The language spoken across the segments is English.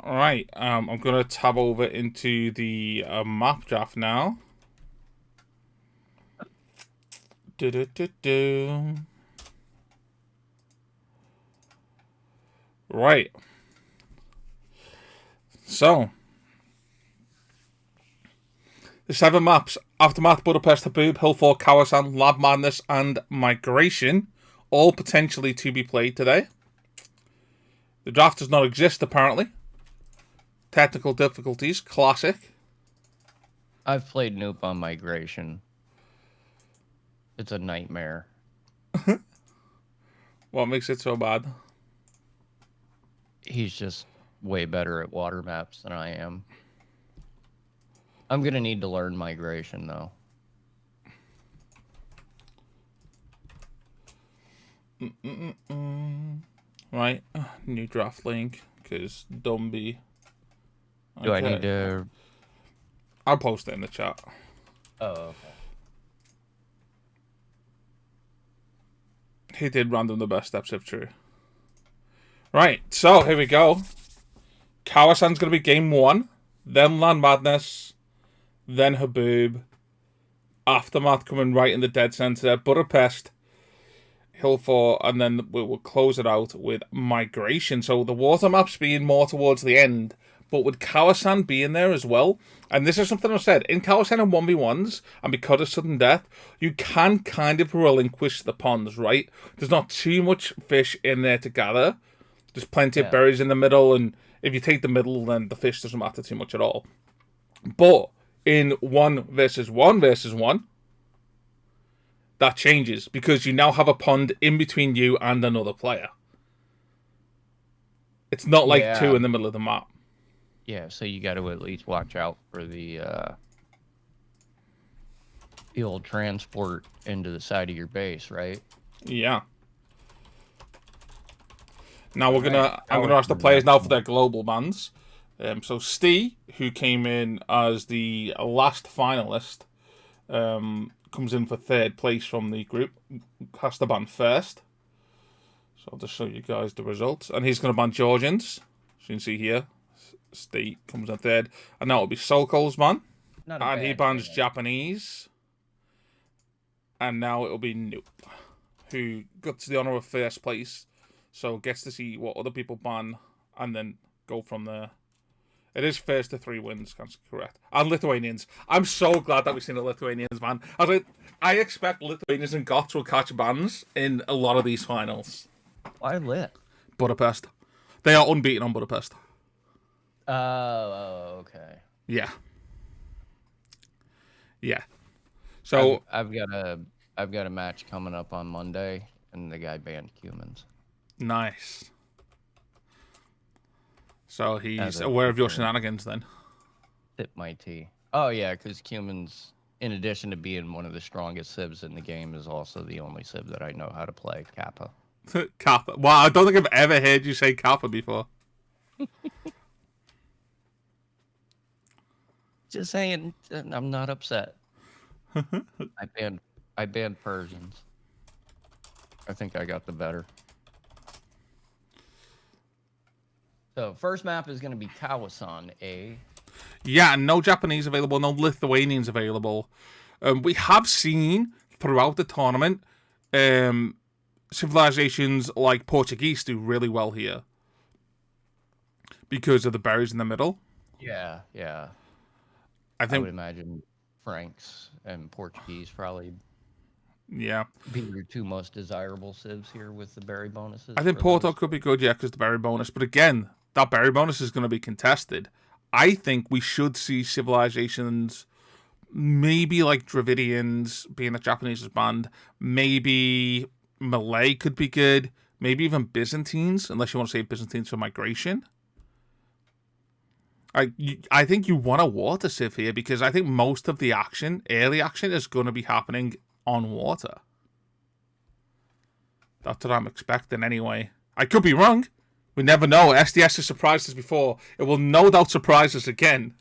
Right, I'm gonna tab over into the map draft now. Do. Right. So, the 7 maps: Aftermath, Budapest, Haboob, Hillfort, Kawasan, Lab Madness, and Migration, all potentially to be played today. The draft does not exist apparently. Technical difficulties, classic. I've played Newp on Migration. It's a nightmare. What makes it so bad? He's just way better at water maps than I am. I'm going to need to learn Migration, though. Right, new draft link, because Dumby. Do I need to... I'll post it in the chat. Oh, okay. He did random the best steps if true. Right, so here we go. Kawasan's going to be game 1, then Land Madness, then Haboob, Aftermath coming right in the dead centre, Budapest, Hillfort, and then we will close it out with Migration. So the water maps being more towards the end, but with Kawasan being there as well. And this is something I've said. In Kawasan and 1v1s, and because of sudden death, you can kind of relinquish the ponds, right? There's not too much fish in there to gather. There's plenty of berries in the middle, and if you take the middle, then the fish doesn't matter too much at all. But in 1 versus 1 versus 1, that changes because you now have a pond in between you and another player. It's not like 2 in the middle of the map. Yeah, so you got to at least watch out for the old transport into the side of your base, right? Yeah. Now I'm gonna ask the players now for their global bans. So Steve, who came in as the last finalist, comes in for 3rd place from the group. Has to ban first. So I'll just show you guys the results. And he's going to ban Georgians. So you can see here, Steve comes in 3rd. And now it'll be Sokol's ban. And he bans Japanese. And now it'll be Newp, who got to the honour of 1st place. So gets to see what other people ban and then go from there. It is 1st to 3 wins, that's correct. And Lithuanians. I'm so glad that we've seen the Lithuanians ban. I expect Lithuanians and Goths will catch bans in a lot of these finals. Why Lit? Budapest. They are unbeaten on Budapest. Oh, okay. Yeah. Yeah. So I've got a match coming up on Monday, and the guy banned Cumans. Nice. So he's aware of your shenanigans then. Tip my tea. Oh yeah, because Cumans, in addition to being one of the strongest civs in the game, is also the only civ that I know how to play, Kappa. Kappa. Wow, I don't think I've ever heard you say Kappa before. Just saying, I'm not upset. I banned Persians. I think I got the better. So first map is going to be Kawasan, Yeah, no Japanese available, no Lithuanians available. We have seen throughout the tournament civilizations like Portuguese do really well here because of the berries in the middle. Yeah. I would imagine Franks and Portuguese probably be your 2 most desirable civs here with the berry bonuses. I think Porto could be good, because the berry bonus. But again, that berry bonus is going to be contested. I think we should see civilizations, maybe like Dravidians, being that Japanese is banned. Maybe Malay could be good. Maybe even Byzantines, unless you want to say Byzantines for migration. I think you want a water civ here because I think most of the action, early action, is going to be happening on water. That's what I'm expecting anyway. I could be wrong. We never know. SDS has surprised us before. It will no doubt surprise us again.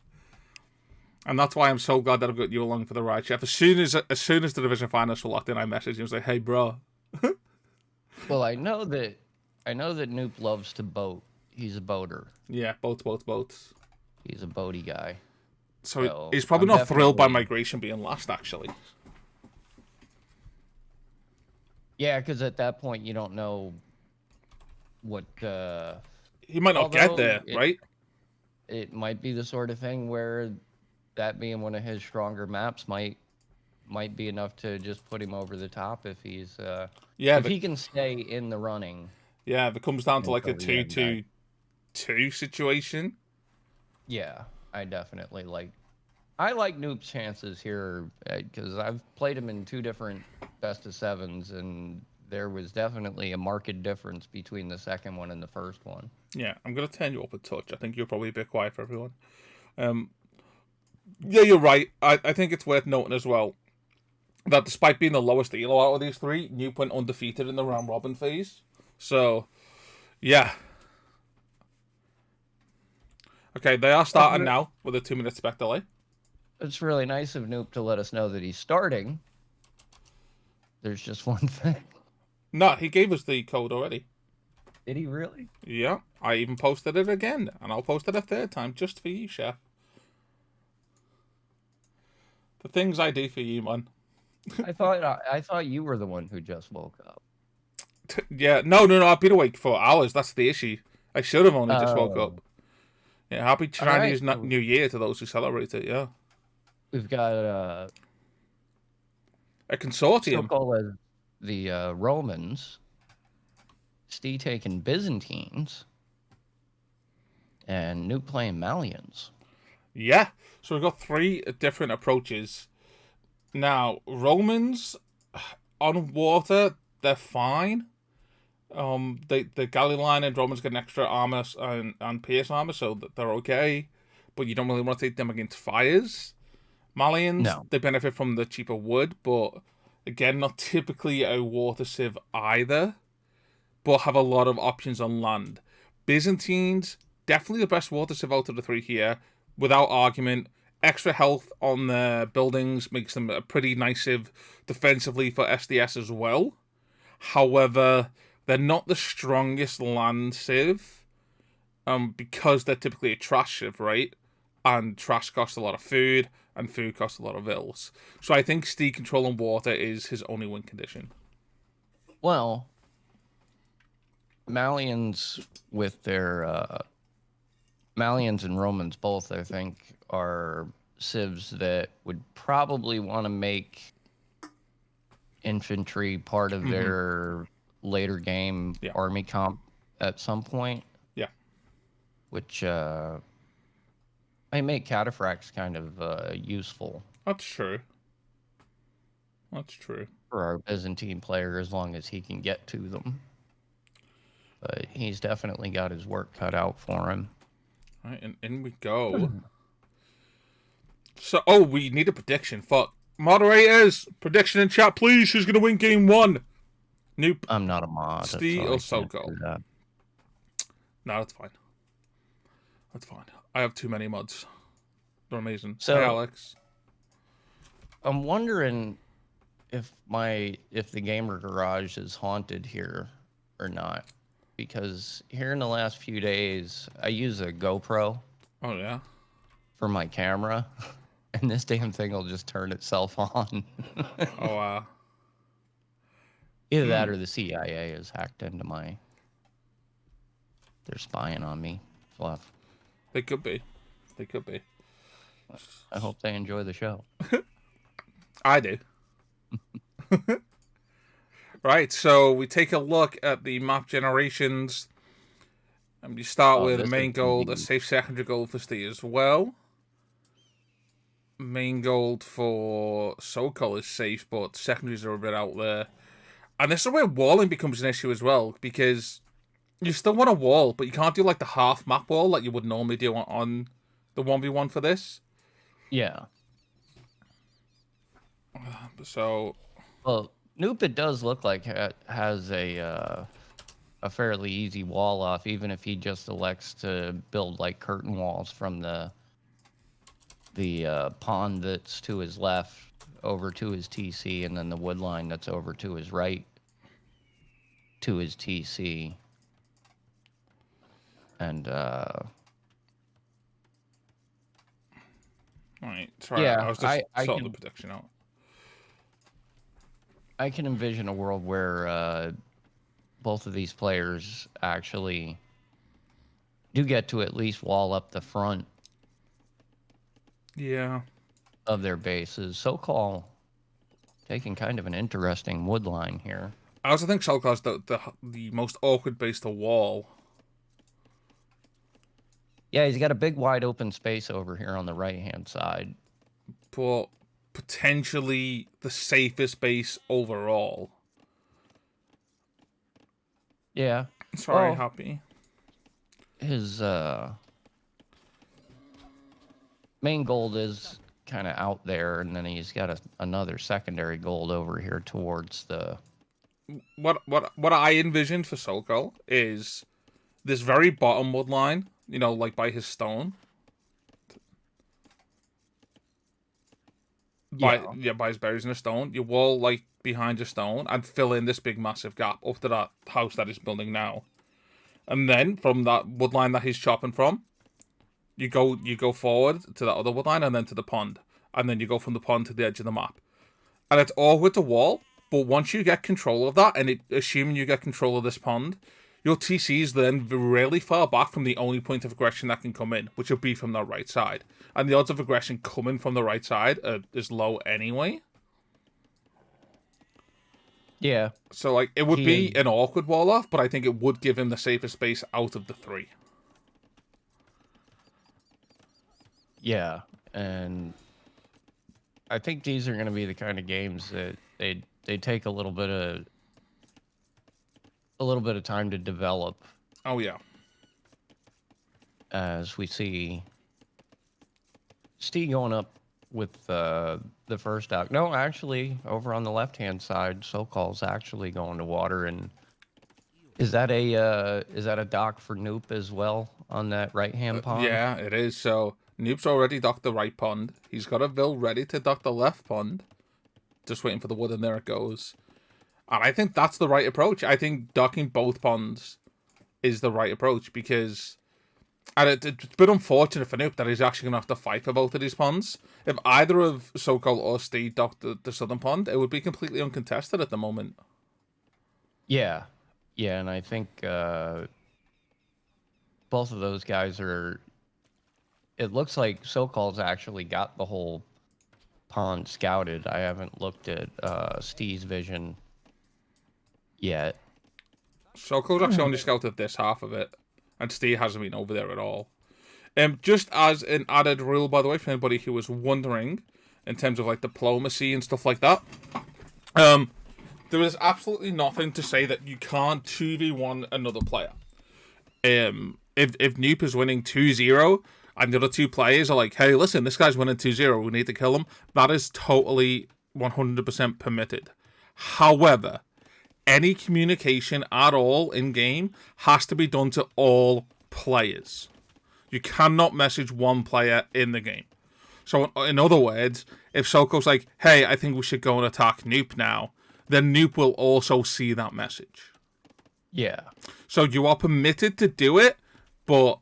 And that's why I'm so glad that I've got you along for the ride, Chef. As soon as the division finals were locked in, I messaged you and was like, "Hey, bro." Well, I know that Newp loves to boat. he's a boater. Yeah, boats. He's a boaty guy. So he's probably not thrilled by migration being last, actually. Yeah, because at that point you don't know what. He might not get there, right? It might be the sort of thing where that being one of his stronger maps might be enough to just put him over the top if he's if he can stay in the running. Yeah, if it comes down to like a 2-2-2 situation. Yeah, I definitely like Newp's chances here because I've played him in 2 different best of 7s, and there was definitely a marked difference between the second one and the first one. Yeah, I'm gonna turn you up a touch. I think you're probably a bit quiet for everyone. Yeah, you're right. I think it's worth noting as well that despite being the lowest elo out of these 3, Newp went undefeated in the round robin phase. So, yeah. Okay, they are starting now with a 2-minute spec delay. It's really nice of Newp to let us know that he's starting. There's just one thing. No, he gave us the code already. Did he really? Yeah, I even posted it again, and I'll post it a 3rd time just for you, Chef. The things I do for you, man. I thought you were the one who just woke up. Yeah, no, I've been awake for hours. That's the issue. I should have only just woke up. Yeah, happy Chinese New Year to those who celebrate it. Yeah, we've got a consortium. Sokol as the Romans, Steve taking Byzantines, and Newp playing Malians. Yeah, so we've got 3 different approaches. Now, Romans on water, they're fine. The galley line and Romans get an extra armor and pierce armor, so they're okay. But you don't really want to take them against fires. Malians, they benefit from the cheaper wood, but again, not typically a water civ either, but have a lot of options on land. Byzantines, definitely the best water civ out of the 3 here, without argument. Extra health on the buildings makes them a pretty nice civ defensively for SDS as well. However, they're not the strongest land civ, because they're typically a trash civ, right? And trash costs a lot of food, and food costs a lot of ills. So I think Steve controlling water is his only win condition. Well, Malians with their Malians and Romans both, I think, are civs that would probably want to make infantry part of their later game army comp at some point. Yeah. Which may make cataphracts kind of useful. That's true. That's true. For our Byzantine player, as long as he can get to them. But he's definitely got his work cut out for him. All right, and in we go. So, oh, we need a prediction. Fuck. Moderators, prediction in chat, please. Who's going to win game 1? Newp. I'm not a mod. Steve or Sokol? No, that's fine. That's fine. I have too many mods. They're amazing. So, hey, Alex. I'm wondering if the gamer garage is haunted here or not. Because here in the last few days, I use a GoPro. Oh, yeah? For my camera. And this damn thing will just turn itself on. Oh, wow. Either that or the CIA has hacked into my... They're spying on me. Fluff. They could be. They could be. I hope they enjoy the show. I do. Right, so we take a look at the map generations. And we start with a main gold, a safe secondary gold for Steve as well. Main gold for Sokol is safe, but secondaries are a bit out there. And this is where walling becomes an issue as well, because you still want a wall, but you can't do like the half map wall like you would normally do on the 1v1 for this. Yeah. So... Well, Newp, it does look like it has a fairly easy wall off, even if he just elects to build like curtain walls from the pond that's to his left over to his TC, and then the wood line that's over to his right to his TC. And Alright, sorry, yeah, I was just sorting the prediction out. I can envision a world where both of these players actually do get to at least wall up the front Yeah. of their bases. Sokol taking kind of an interesting wood line here. I also think Sokol has the most awkward base to wall. Yeah, he's got a big wide open space over here on the right-hand side. But potentially the safest base overall. Yeah. Sorry, Happy. His main gold is kind of out there, and then he's got another secondary gold over here towards the... What I envisioned for Sokol is this very bottom wood line, you know, like by his stone. By his berries in a stone. You wall like behind your stone and fill in this big massive gap up to that house that he's building now. And then from that wood line that he's chopping from, you go forward to that other wood line and then to the pond. And then you go from the pond to the edge of the map. And it's all with the wall, but once you get control of that, and assuming you get control of this pond, your TC's then really far back from the only point of aggression that can come in, which will be from the right side. And the odds of aggression coming from the right side is low anyway. Yeah. So, like, it would be an awkward wall-off, but I think it would give him the safest space out of the three. Yeah, and I think these are going to be the kind of games that they take a little bit of time to develop. Oh yeah. As we see Steve going up with the first dock. No, actually, over on the left-hand side, Sokol's actually going to water. And is that a dock for Newp as well on that right-hand pond? Yeah, it is. So Newp's already docked the right pond. He's got a Vil ready to dock the left pond. Just waiting for the wood, and there it goes. And I think that's the right approach. I think docking both ponds is the right approach because... And it's been unfortunate for Newp that he's actually going to have to fight for both of these ponds. If either of Sokol or Steve docked the southern pond, it would be completely uncontested at the moment. Yeah. Yeah, and I think both of those guys are... It looks like Sokol's actually got the whole pond scouted. I haven't looked at Steve's vision yet. Sokol's actually only scouted this half of it. And Steve hasn't been over there at all. Just as an added rule, by the way, for anybody who was wondering, in terms of like diplomacy and stuff like that, there is absolutely nothing to say that you can't 2v1 another player. If Newp is winning 2-0 and the other two players are like, hey, listen, this guy's winning 2-0, we need to kill him, that is totally 100% permitted. However, any communication at all in game has to be done to all players. You cannot message one player in the game. So in other words, if Sokol's like, hey, I think we should go and attack Newp now, then Newp will also see that message. Yeah. So you are permitted to do it, but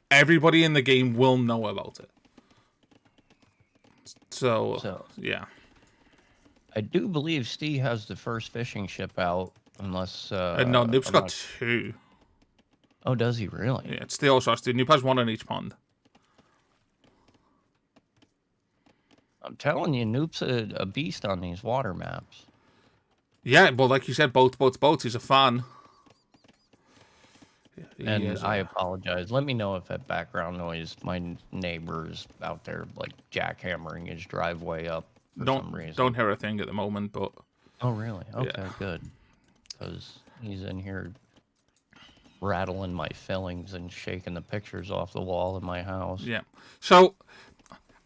everybody in the game will know about it. So yeah. I do believe Steve has the first fishing ship out, unless... no, Newp's got two. Oh, does he really? Yeah, it's Steve also has two. Newp has one in each pond. I'm telling you, Noop's a beast on these water maps. Yeah, well, like you said, boats. He's a fan. And I apologize. Let me know if that background noise, my neighbor's out there, like, jackhammering his driveway up for some reason. Don't hear a thing at the moment, but... Oh, really? Okay, yeah. Good. Because he's in here rattling my fillings and shaking the pictures off the wall in my house. Yeah. So,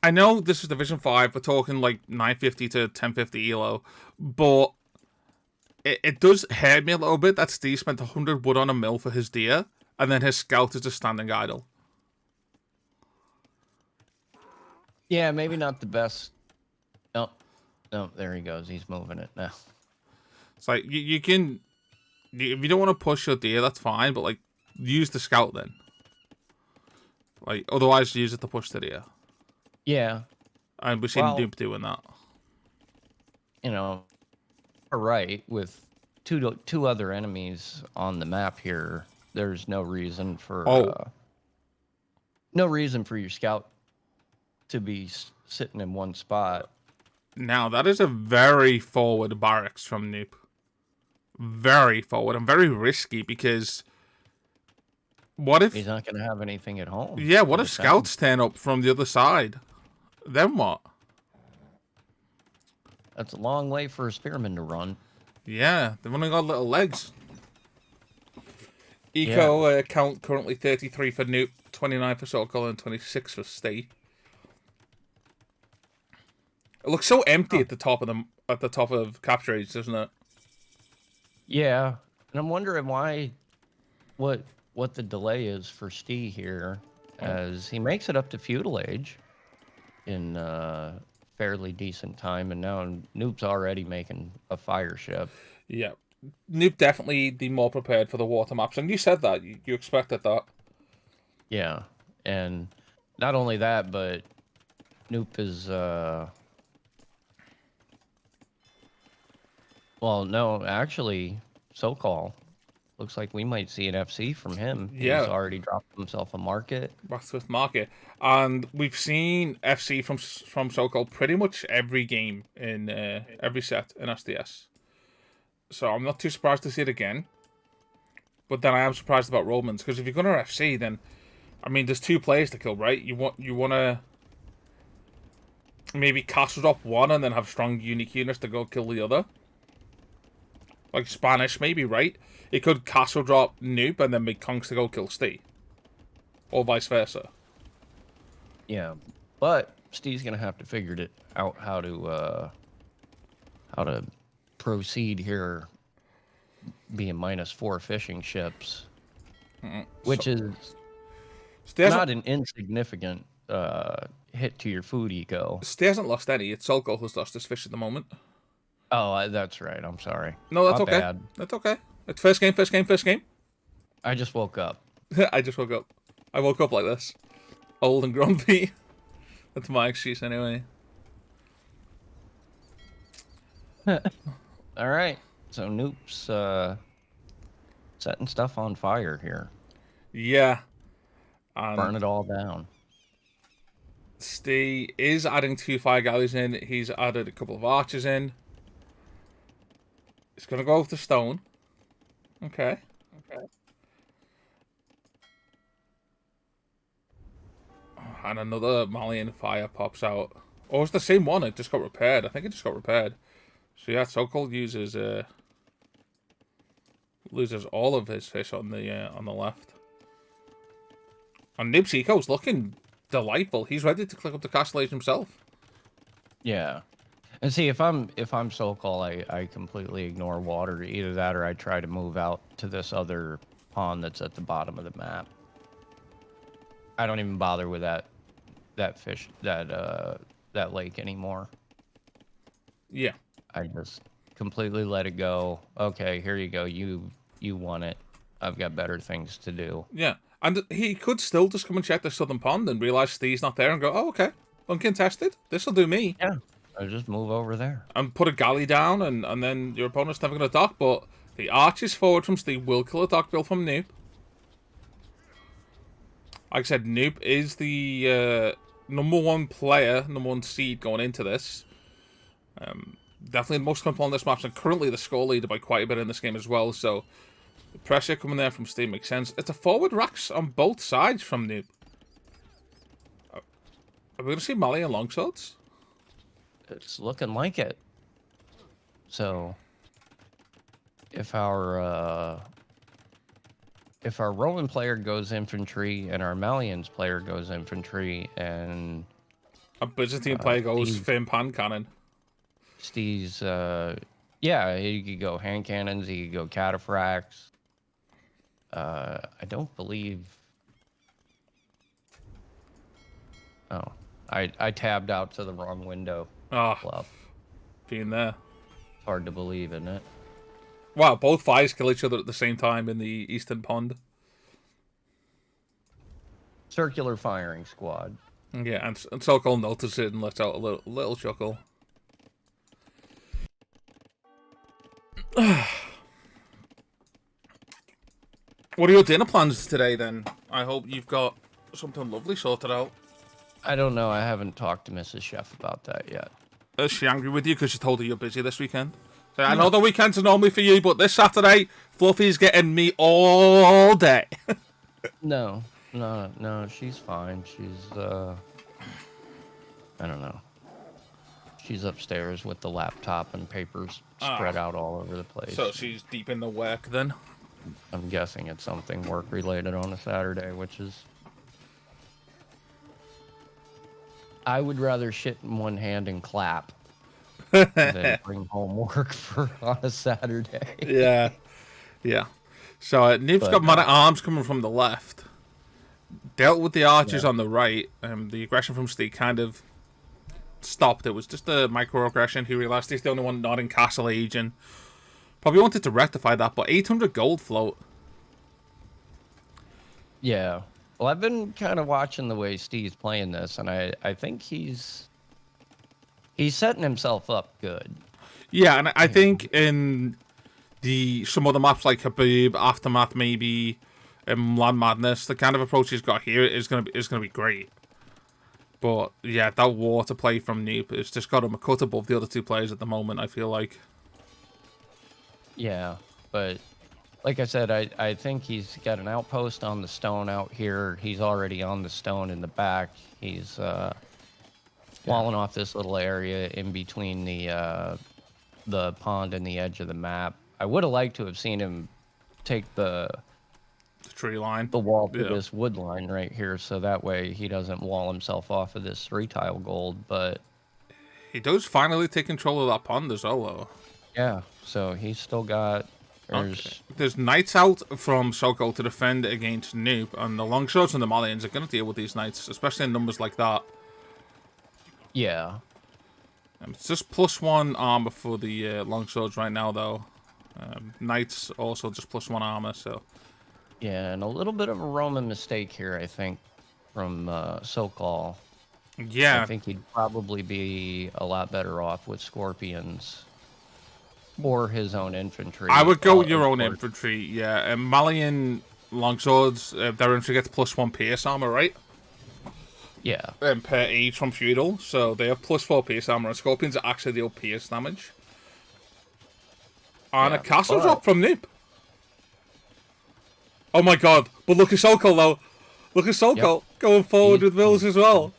I know this is Division 5. We're talking, like, 950 to 1050 ELO, but... It does hurt me a little bit that Steve spent 100 wood on a mill for his deer, and then his scout is just standing idle. Yeah, maybe not the best. No, there he goes. He's moving it now. It's like, you can... If you don't want to push your deer, that's fine, but, like, use the scout then. Like, otherwise use it to push to the air. Yeah. And we've seen Newp doing that. You know, all right, with two other enemies on the map here, there's no reason for your scout to be sitting in one spot. Now, that is a very forward barracks from Newp. Very forward and very risky because what if... He's not going to have anything at home. Yeah, what if scouts turn up from the other side? Then what? That's a long way for a spearman to run. Yeah, they've only got little legs. Eco count currently 33 for Newp, 29 for Sokol, and 26 for Stee. It looks so empty at the top of capture age, doesn't it? Yeah, and I'm wondering what the delay is for Stee here, as he makes it up to feudal age in fairly decent time, and now Newp's already making a fire ship. Yeah, Newp definitely the more prepared for the water maps, and you said that you expected that. Yeah, and not only that, but Newp is well, no, actually, Sokol. Looks like we might see an FC from him. Yeah. He's already dropped himself a market. Blacksmith market. And we've seen FC from Sokol pretty much every game in every set in SDS. So I'm not too surprised to see it again. But then I am surprised about Romans, because if you're going to FC, then I mean there's two players to kill, right? You want to maybe castle drop one and then have strong unique units to go kill the other. Like Spanish, maybe, right? It could castle drop Newp and then make Conks to go kill Stee. Or vice versa. Yeah, but Stee's gonna have to figure it out how to proceed here, being -4 fishing ships, which is not an insignificant hit to your food eco. Stee hasn't lost any. It's Sokol who's lost his fish at the moment. Oh, that's right. I'm sorry. No, that's My okay. bad. That's okay. It's first game. I just woke up. I just woke up. I woke up like this. Old and grumpy. That's my excuse anyway. All right. So Newp's setting stuff on fire here. Yeah. Burn it all down. Stee is adding 2 fire galleys in. He's added a couple of archers in. He's going to go with the stone. Okay. And another Malian fire pops out. Oh, it's the same one. It just got repaired. I think it just got repaired. So yeah, Sokol loses all of his fish on the left. And Newp's eco's looking delightful. He's ready to click up the castle age himself. Yeah. And see, if I'm Sokol, I completely ignore water. Either that, or I try to move out to this other pond that's at the bottom of the map. I don't even bother with that fish, that lake anymore. Yeah. I just completely let it go. Okay, here you go. You won it. I've got better things to do. Yeah. And he could still just come and check the southern pond and realize Stee's not there and go, oh, okay, uncontested. This'll do me. Yeah. I'll just move over there. And put a galley down, and then your opponent's never going to dock. But the archers forward from Stee will kill a dock build from Newp. Like I said, Newp is the number one player, number one seed going into this. Definitely the most comfortable on this map, and currently the score leader by quite a bit in this game as well. So the pressure coming there from Stee makes sense. It's a forward racks on both sides from Newp. Are we going to see Malian longswords? It's looking like it. So if our Roman player goes infantry and our Malian's player goes infantry and a Byzantine player goes fin pan cannon. Stee's yeah, he could go hand cannons, he could go cataphracts. I don't believe. Oh, I tabbed out to the wrong window. Oh, being there. Hard to believe, isn't it? Wow, both fires kill each other at the same time in the eastern pond. circular firing squad. Yeah, and Sokol noticed it and let out a little chuckle. What are your dinner plans today, then? I hope you've got something lovely sorted out. I don't know. I haven't talked to Mrs. Chef about that yet. Is she angry with you because you told her you're busy this weekend? So I know the weekends are normally for you, but this Saturday, Fluffy's getting me all day. No, she's fine. She's, I don't know. She's upstairs with the laptop and papers spread out all over the place. So she's deep in the work then? I'm guessing it's something work-related on a Saturday, which is... I would rather shit in one hand and clap than bring home work on a Saturday. Yeah. So Newp's got man-at-arms coming from the left. Dealt with the archers on the right. The aggression from Steve kind of stopped. It was just a microaggression. He realised he's the only one not in Castle Age and probably wanted to rectify that, but 800 gold float. Yeah. Well, I've been kind of watching the way Steve's playing this, and I think he's setting himself up good. Yeah, and I think in some other maps like Haboob, Aftermath, maybe Land Madness, the kind of approach he's got here is gonna be great. But yeah, that water play from Newp has just got him a cut above the other two players at the moment, I feel like. Yeah, but like I said, I think he's got an outpost on the stone out here. He's already on the stone in the back. He's walling off this little area in between the pond and the edge of the map. I would have liked to have seen him take the tree line, the wall to this wood line right here, so that way he doesn't wall himself off of this 3-tile gold. But he does finally take control of that pond as well, though. Yeah, so he's still got... There's knights out from Sokol to defend against Newp, and the longswords and the Malians are going to deal with these knights, especially in numbers like that. Yeah. It's just +1 armor for the longswords right now, though. Knights also just +1 armor, so... Yeah, and a little bit of a Roman mistake here, I think, from Sokol. Yeah. I think he'd probably be a lot better off with scorpions or his own infantry. I would go with your own infantry, yeah. And Malian longswords, their infantry gets +1 pierce armor, right? Yeah. Per age from feudal, so they have +4 pierce armor, and scorpions actually deal pierce damage. And a castle drop from Newp. Oh my god, but look at Sokol though. Look at Sokol going forward with Wills as well.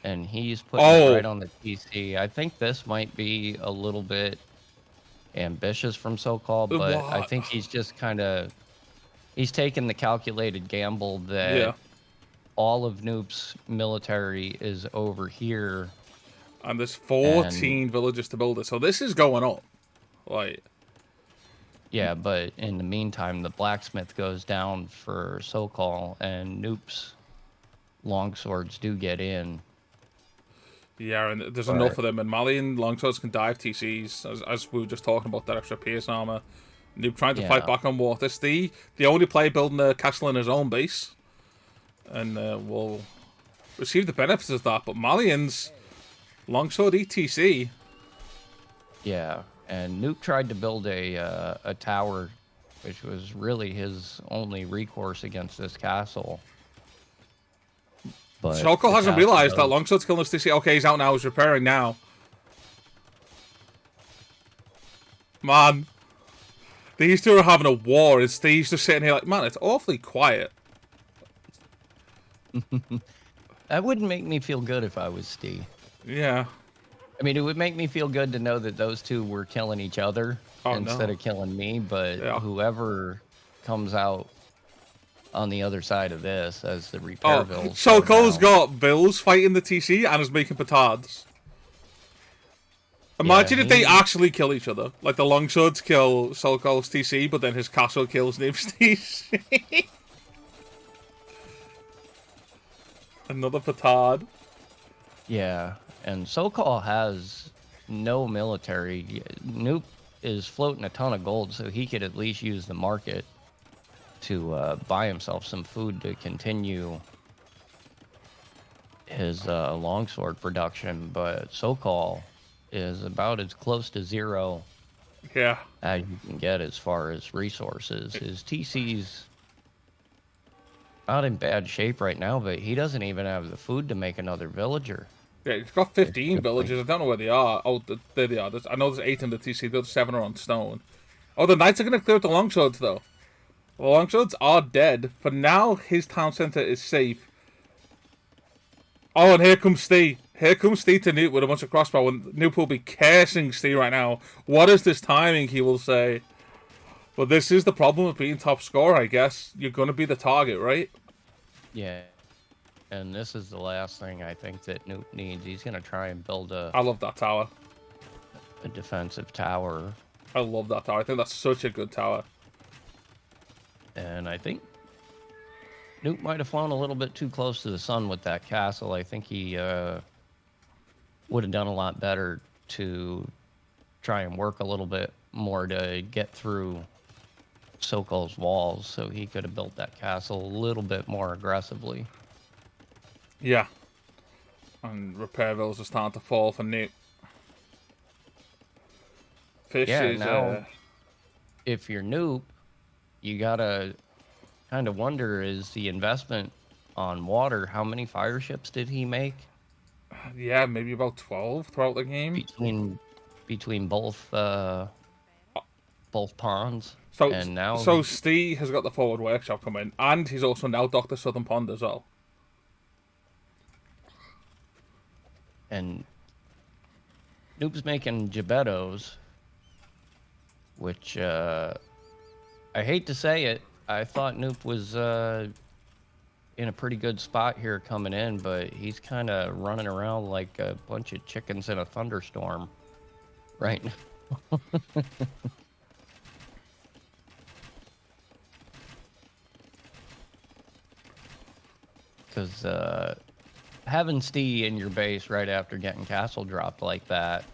And he's putting it right on the TC. I think this might be a little bit ambitious from Sokol, but I think he's just kind of... He's taken the calculated gamble that all of Newp's military is over here. And there's 14 villages to build it, so this is going up. Like... Yeah, but in the meantime, the blacksmith goes down for Sokol, and Newp's longswords do get in. Yeah, and there's enough of them, and Malian longswords can dive TCs, as we were just talking about that extra pierce armor. Newp trying to fight back on water. The only player building a castle in his own base, and will receive the benefits of that. But Malian's longsword ETC. Yeah. And Newp tried to build a tower, which was really his only recourse against this castle. But Sokol hasn't realized that longsword's killing us this year. Okay, he's out now. He's repairing now. Man. These two are having a war, and Steve's just sitting here like, man, it's awfully quiet. That wouldn't make me feel good if I was Steve. Yeah. I mean, it would make me feel good to know that those two were killing each other instead of killing me, but whoever comes out on the other side of this as the repair bills... Sokol's got bills fighting the TC and is making petards. Imagine if they actually kill each other. Like the longswords kill Sokol's TC, but then his castle kills Newp's TC. Another petard. Yeah. And Sokol has no military. Newp is floating a ton of gold, so he could at least use the market to buy himself some food to continue his longsword production, but Sokol is about as close to zero Yeah. as you can get as far as resources. His TC's not in bad shape right now, but he doesn't even have the food to make another villager. Yeah, it's got It's 15 really- villages. I don't know where they are. Oh, there they are. I know there's 8 in the TC. The other 7 are on stone. Oh, the knights are going to clear up the longswords, though. The longswords are dead. For now, his town centre is safe. Oh, and here comes Steve. Here comes Steve to Newp with a bunch of crossbow, and Newp will be cursing Steve right now. What is this timing, he will say. But this is the problem of being top scorer, I guess. You're going to be the target, right? Yeah. And this is the last thing I think that Newp needs. He's going to try and build I love that tower. a defensive tower. I love that tower. I think that's such a good tower. And I think Newp might have flown a little bit too close to the sun with that castle. I think he would have done a lot better to try and work a little bit more to get through Sokol's walls, so he could have built that castle a little bit more aggressively. Yeah. And repair bills are starting to fall for Newp. Fish Yeah, is... now, if you're Newp, you gotta kind of wonder, is the investment on water, how many fire ships did he make? yeah, maybe about 12 throughout the game. Between both ponds. So, And now so Steve has got the forward workshop coming, and he's also now Dr. Southern Pond as well. and Noob's making Gebettos, which I hate to say it, I thought Newp was in a pretty good spot here coming in, but he's kind of running around like a bunch of chickens in a thunderstorm right now. Because having Stee in your base right after getting castle dropped like that,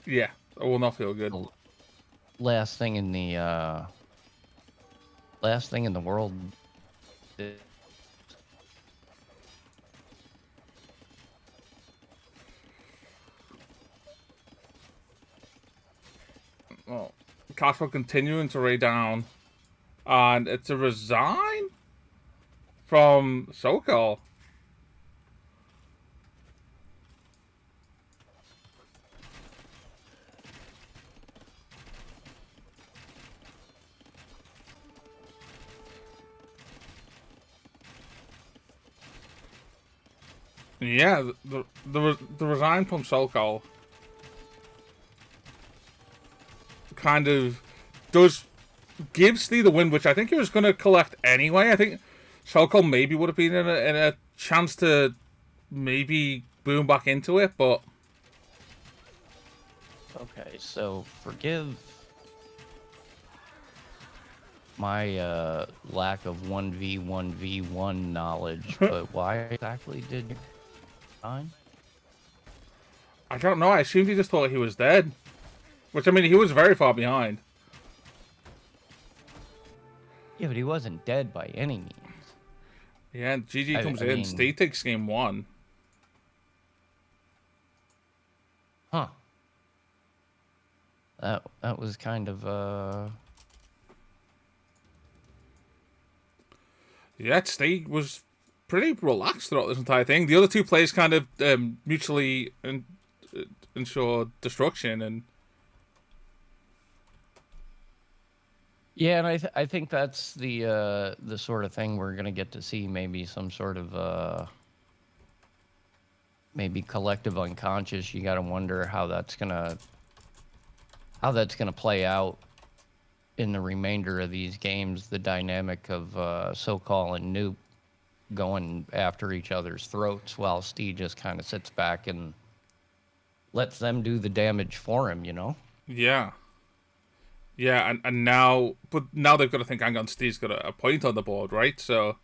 Yeah, it will not feel good. last thing in the world. Well, Castle continuing to raid down, and it's a resign from Sokol. Yeah, the resign from Sokol kind of does give Steve the win, which I think he was going to collect anyway. I think Sokol maybe would have been in a chance to maybe boom back into it, but Okay, so forgive my lack of 1v1v1 knowledge, but why exactly did you resign? I don't know. I assumed he just thought he was dead, which I mean he was very far behind. Yeah, but he wasn't dead by any means. Yeah, and GG comes I in. mean- Steve takes game 1. Huh. That was kind of Yeah, Steve was pretty relaxed throughout this entire thing. The other two players kind of mutually ensure destruction, and yeah, and I think that's the sort of thing we're gonna get to see. Maybe some sort of maybe collective unconscious. You got to wonder how that's gonna play out in the remainder of these games. The dynamic of Sokol and Newp going after each other's throats, while Steve just kind of sits back and lets them do the damage for him. You know. yeah. Yeah, and now, but now they've got to think, hang on, Steve's got a point on the board, right? So